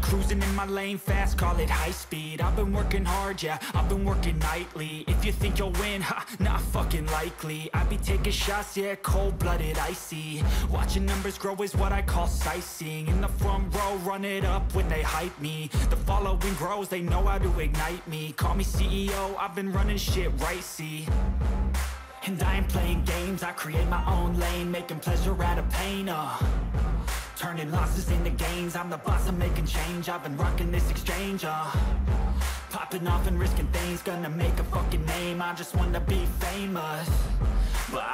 Cruising in my lane fast, call it high speed. I've been working hard, yeah, I've been working nightly. If you think you'll win, ha, not fucking likely. I be taking shots, yeah, cold-blooded, icy. Watching numbers grow is what I call sightseeing. In the front row, run it up when they hype me. The following grows, they know how to ignite me. Call me CEO, I've been running shit right, see. And I ain't playing games, I create my own lane, making pleasure out of pain, turning losses into gains, I'm the boss, I'm making change. I've been rocking this exchange, popping off and risking things, gonna make a fucking name. I just wanna be famous,